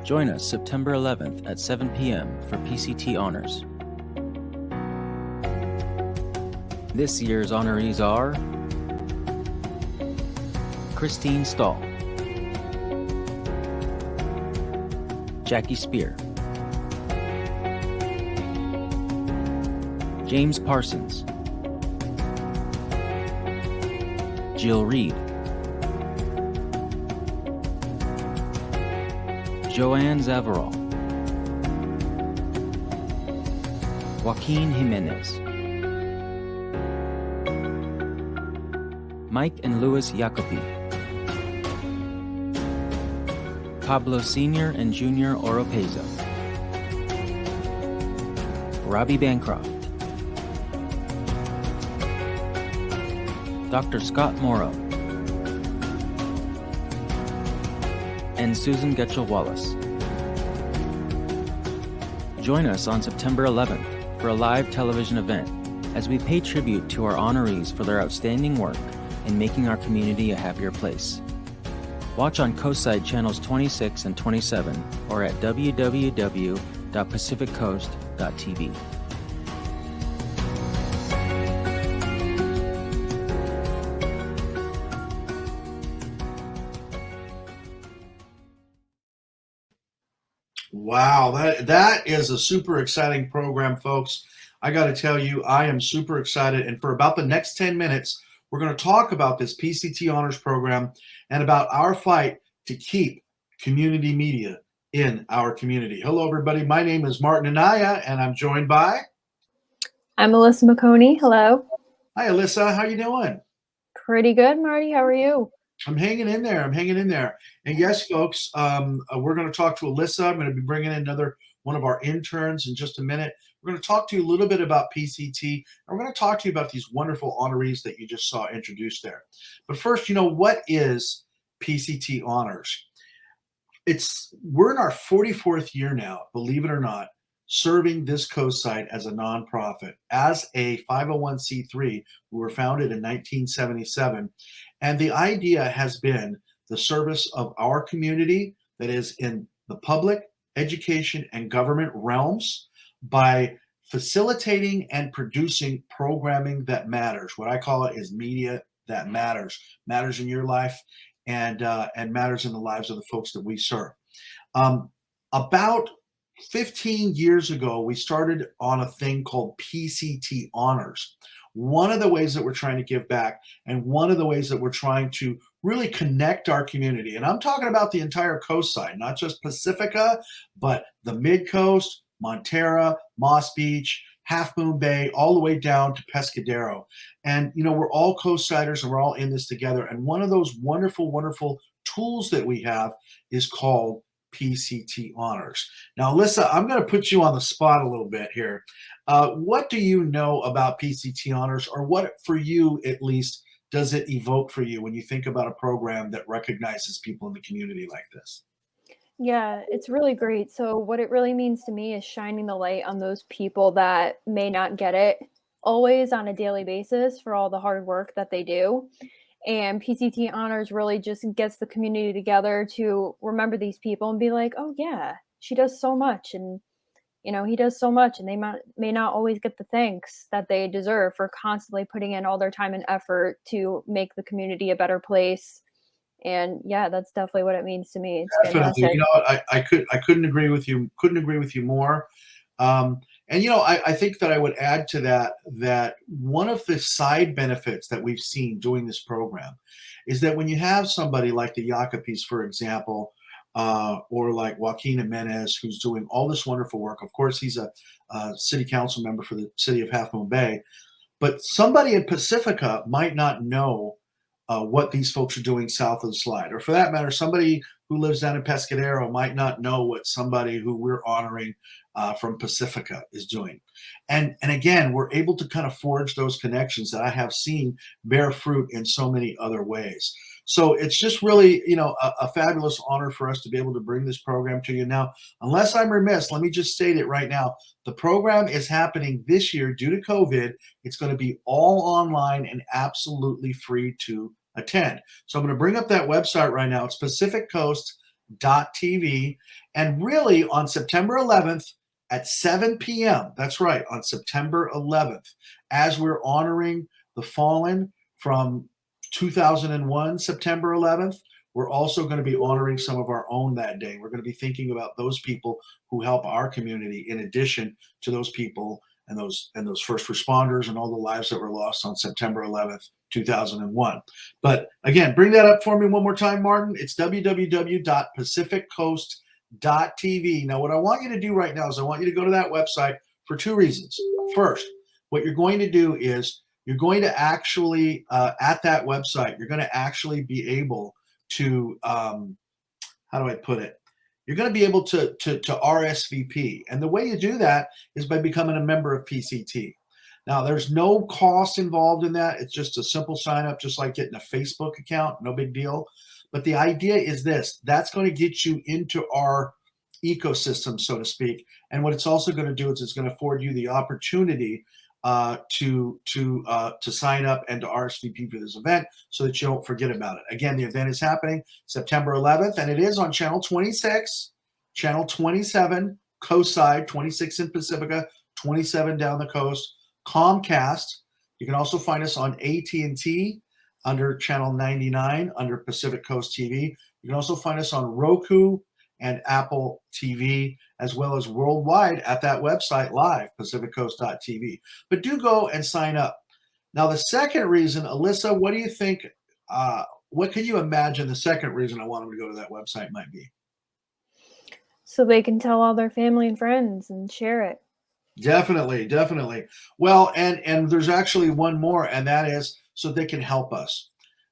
Join us September 11th at 7 p.m. for PCT Honors. This year's honorees are Christine Stahl, Jackie Spear, James Parsons, Jill Reed, Joanne Zavarol, Joaquin Jimenez, Mike and Louis Jacopi, Pablo Sr. and Jr. Oropeza, Robbie Bancroft, Dr. Scott Morrow, and Susan Getchell-Wallace. Join us on September 11th for a live television event as we pay tribute to our honorees for their outstanding work in making our community a happier place. Watch on Coastside Channels 26 and 27 or at www.pacificcoast.tv. Wow, that is a super exciting program, folks. I got to tell you, I am super excited. And for about the next 10 minutes, we're going to talk about this PCT Honors program and about our fight to keep community media in our community. Hello, everybody. My name is Martin Anaya, and I'm joined by... I'm Alyssa McConey. Hello. Hi, Alyssa. How you doing? Pretty good, Marty. How are you? I'm hanging in there. And yes, folks, we're going to talk to Alyssa. I'm going to be bringing in another one of our interns in just a minute. We're going to talk to you a little bit about PCT, and we're going to talk to you about these wonderful honorees that you just saw introduced there. But first, what is PCT Honors? We're in our 44th year now, believe it or not, serving this coastside as a nonprofit, as a 501c3. We were founded in 1977, and the idea has been the service of our community that is in the public, education, and government realms by facilitating and producing programming that matters. What I call it is media that matters in your life and matters in the lives of the folks that we serve. About 15 years ago, we started on a thing called PCT Honors. One of the ways that we're trying to give back, and one of the ways that we're trying to really connect our community, and I'm talking about the entire coastside, not just Pacifica, but the mid-coast, Montara, Moss Beach, Half Moon Bay, all the way down to Pescadero. And, we're all coastsiders and we're all in this together. And one of those wonderful, wonderful tools that we have is called PCT Honors. Now, Alyssa, I'm going to put you on the spot a little bit here. What do you know about PCT Honors, or what, for you at least, does it evoke for you when you think about a program that recognizes people in the community like this? Yeah, it's really great. So what it really means to me is shining the light on those people that may not get it always on a daily basis for all the hard work that they do. And PCT Honors really just gets the community together to remember these people and be like, oh yeah, she does so much, and he does so much, and they may not always get the thanks that they deserve for constantly putting in all their time and effort to make the community a better place. And yeah, that's definitely what it means to me. It's definitely fantastic. I couldn't agree with you more. I think that I would add to that one of the side benefits that we've seen doing this program is that when you have somebody like the Jacopis, for example, or like Joaquin Jimenez, who's doing all this wonderful work. Of course, he's a city council member for the city of Half Moon Bay, but somebody in Pacifica might not know what these folks are doing south of the slide. Or for that matter, somebody who lives down in Pescadero might not know what somebody who we're honoring from Pacifica is doing. And again, we're able to kind of forge those connections that I have seen bear fruit in so many other ways. So it's just really, a fabulous honor for us to be able to bring this program to you. Now, unless I'm remiss, let me just state it right now. The program is happening this year due to COVID. It's going to be all online and absolutely free to attend. So I'm going to bring up that website right now. It's pcthonorscoast.tv. And really on September 11th at 7 p.m., that's right, on September 11th, as we're honoring the fallen from 2001, September 11th, we're also going to be honoring some of our own that day. We're going to be thinking about those people who help our community in addition to those people and those first responders and all the lives that were lost on September 11th, 2001. But again, bring that up for me one more time, Martin. It's www.pacificcoast.tv. Now, what I want you to do right now is I want you to go to that website for two reasons. First, what you're going to do is you're going to actually, at that website, you're going to actually be able to, how do I put it? You're going to be able to RSVP. And the way you do that is by becoming a member of PCT. Now, there's no cost involved in that. It's just a simple sign up, just like getting a Facebook account. No big deal. But the idea is this. That's going to get you into our ecosystem, so to speak. And what it's also going to do is it's going to afford you the opportunity to sign up and to RSVP for this event so that you don't forget about it. Again, the event is happening September 11th, and it is on Channel 26, Channel 27, coast side, 26 in Pacifica, 27 down the coast, Comcast. You can also find us on AT&T under Channel 99 under Pacific Coast TV. You can also find us on Roku and Apple TV, as well as worldwide at that website live, pacificcoast.tv. But do go and sign up. Now, the second reason, Alyssa, what do you think, what can you imagine the second reason I want them to go to that website might be? So they can tell all their family and friends and share it. Definitely, definitely. Well, and there's actually one more, and that is so they can help us.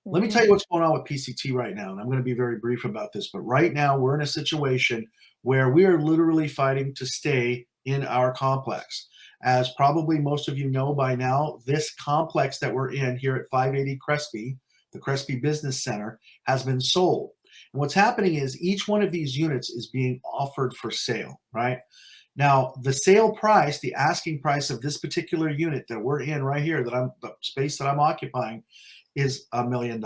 Let me tell you what's going on with PCT right now, and I'm going to be very brief about this, but right now we're in a situation where we are literally fighting to stay in our complex. As probably most of you know by now, this complex that we're in here at 580 Crespi, the Crespi Business Center, has been sold. And what's happening is each one of these units is being offered for sale, right? Now, the sale price, the asking price of this particular unit that we're in right here, the space that I'm occupying, is $1 million,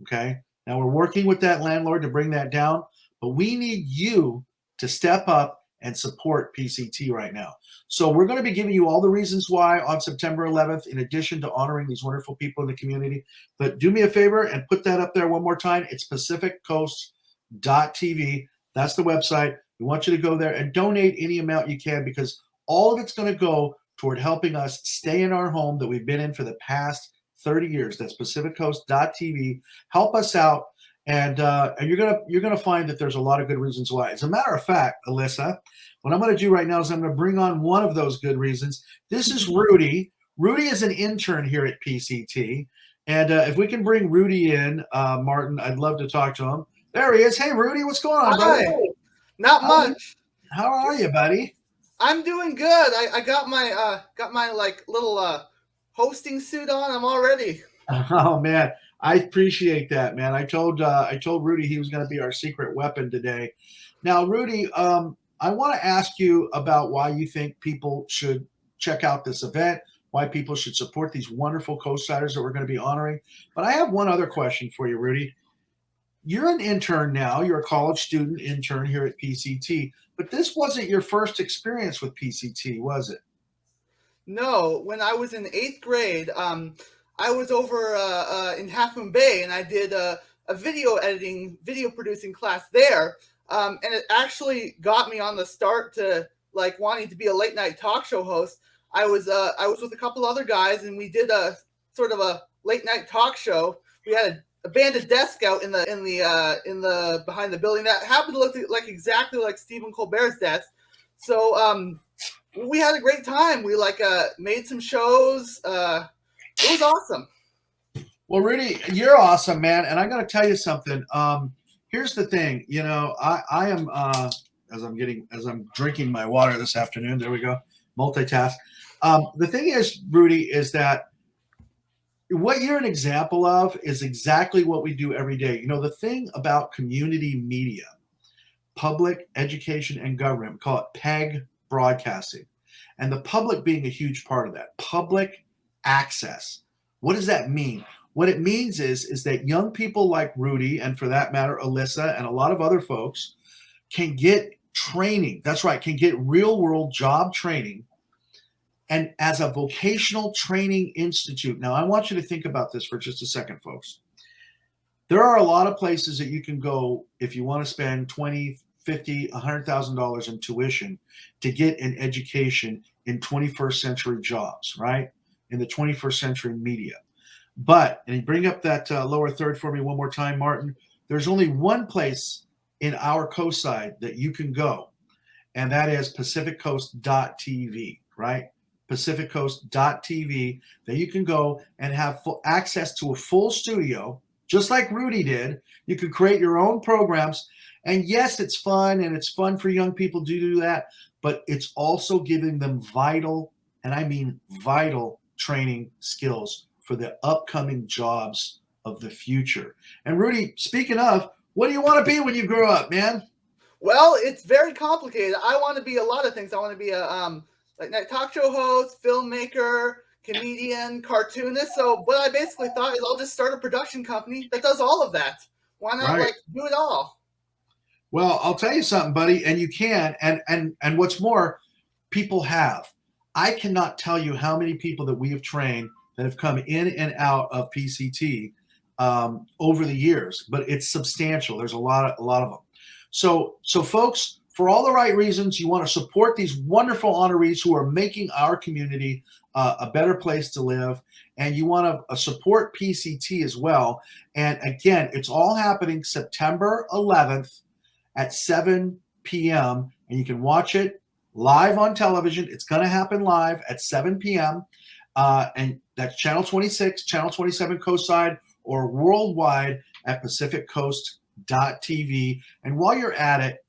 okay? Now, we're working with that landlord to bring that down, but we need you to step up and support PCT right now. So we're going to be giving you all the reasons why on September 11th, in addition to honoring these wonderful people in the community. But do me a favor and put that up there one more time. It's pacificcoast.tv. That's the website. We want you to go there and donate any amount you can, because all of it's going to go toward helping us stay in our home that we've been in for the past 30 years. That's pacificcoast.tv. Help us out, and you're gonna find that there's a lot of good reasons why. As a matter of fact, Alyssa, what I'm going to do right now is I'm going to bring on one of those good reasons. This is Rudy. Rudy is an intern here at PCT, and if we can bring Rudy in, Martin, I'd love to talk to him. There he is. Hey, Rudy, what's going on, Hi. buddy? Not much. How are you, buddy? I'm doing good. I got my like little hosting suit on. I'm all ready. Oh man, I appreciate that, man. I told Rudy he was going to be our secret weapon today. Now, Rudy, I want to ask you about why you think people should check out this event, why people should support these wonderful coastsiders that we're going to be honoring. But I have one other question for you, Rudy. You're an intern now. You're a college student intern here at PCT, but this wasn't your first experience with PCT, was it? No, when I was in 8th grade, I was over in Half Moon Bay, and I did a video producing class there, and it actually got me on the start to like wanting to be a late night talk show host. I was with a couple other guys, and we did a sort of a late night talk show. We had a abandoned desk out in the behind the building that happened to look like exactly like Stephen Colbert's desk. So we had a great time. We made some shows. It was awesome. Well, Rudy, you're awesome, man. And I got to tell you something. Here's the thing. You know, I am as I'm drinking my water this afternoon. There we go. Multitask. The thing is, Rudy, is that what you're an example of is exactly what we do every day. You know, the thing about community media, public education and government, we call it PEG broadcasting, and the public being a huge part of that. Public access. What does that mean? what it means is that young people like Rudy, and for that matter, Alyssa, and a lot of other folks, can get training. That's right, can get real world job training. And as a vocational training institute, now I want you to think about this for just a second, folks. There are a lot of places that you can go if you want to spend $20, $50, $100,000 in tuition to get an education in 21st century jobs, right? In the 21st century media. But, and you bring up that lower third for me one more time, Martin, there's only one place in our coast-side that you can go, and that is pacificcoast.tv, right? pacificcoast.tv, that you can go and have full access to a full studio, just like Rudy did. You can create your own programs. And yes, it's fun, and it's fun for young people to do that, but it's also giving them vital, and I mean vital, training skills for the upcoming jobs of the future. And Rudy, speaking of, what do you want to be when you grow up, man? Well, it's very complicated. I want to be a lot of things. I want to be a like talk show host, filmmaker, comedian, cartoonist. So what I basically thought is I'll just start a production company that does all of that. Why not like do it all? Well, I'll tell you something, buddy, and you can, and what's more, people have. I cannot tell you how many people that we have trained that have come in and out of PCT over the years, but it's substantial. There's a lot of them. So folks, for all the right reasons, you want to support these wonderful honorees who are making our community a better place to live, and you want to support PCT as well. And again, it's all happening September 11th at 7 p.m. and you can watch it live on television. It's going to happen live at 7 p.m. And that's channel 26, channel 27 Coastside, or worldwide at pacificcoast.tv. And while you're at it,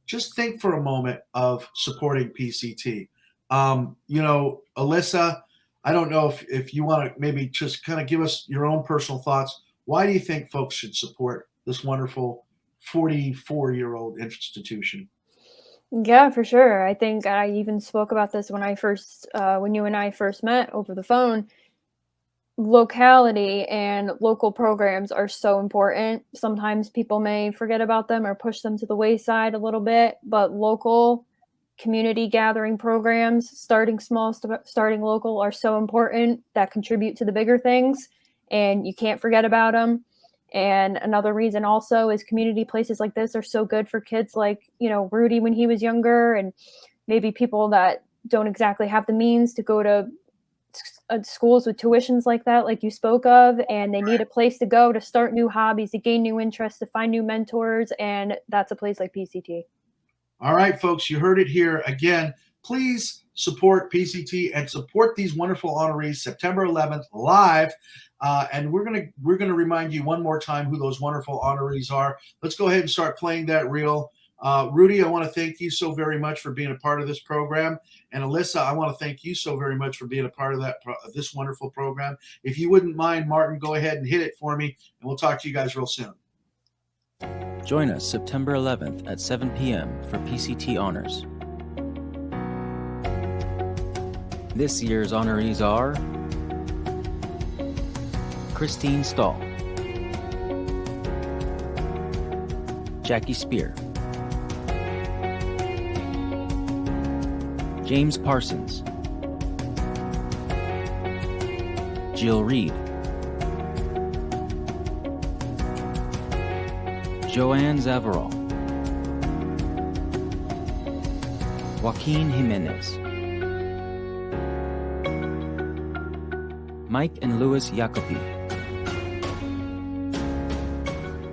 just think for a moment of supporting PCT. You know, Alyssa, I don't know if you want to maybe just kind of give us your own personal thoughts. Why do you think folks should support this wonderful 44-year-old institution? Yeah, for sure. I think I even spoke about this when when you and I first met over the phone. Locality and local programs are so important. Sometimes people may forget about them or push them to the wayside a little bit, but local community gathering programs, starting small, starting local, are so important, that contribute to the bigger things, and you can't forget about them. And another reason also is community places like this are so good for kids like, you know, Rudy when he was younger, and maybe people that don't exactly have the means to go to schools with tuitions like that, like you spoke of, and they need a place to go to start new hobbies, to gain new interests, to find new mentors, and that's a place like PCT. All right, folks, you heard it here. Again, please support PCT and support these wonderful honorees September 11th live. And we're gonna remind you one more time who those wonderful honorees are. Let's go ahead and start playing that reel. Rudy, I want to thank you so very much for being a part of this program. And Alyssa, I want to thank you so very much for being a part of this wonderful program. If you wouldn't mind, Martin, go ahead and hit it for me, and we'll talk to you guys real soon. Join us September 11th at 7 p.m. for PCT Honors. This year's honorees are Christine Stahl, Jackie Spear, James Parsons, Jill Reed, Joanne Zavarol, Joaquin Jimenez, Mike and Louis Jacopi,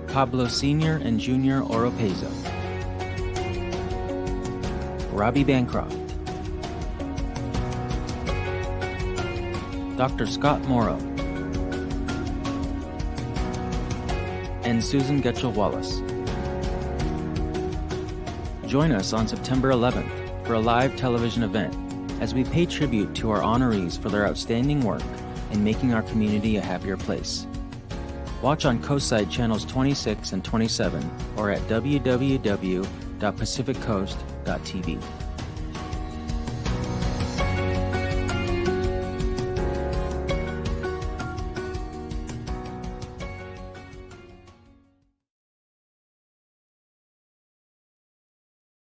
Pablo Sr. and Jr. Oropeza, Robbie Bancroft, Dr. Scott Morrow, and Susan Getchell-Wallace. Join us on September 11th for a live television event as we pay tribute to our honorees for their outstanding work in making our community a happier place. Watch on Coastside channels 26 and 27 or at www.pacificcoast.tv.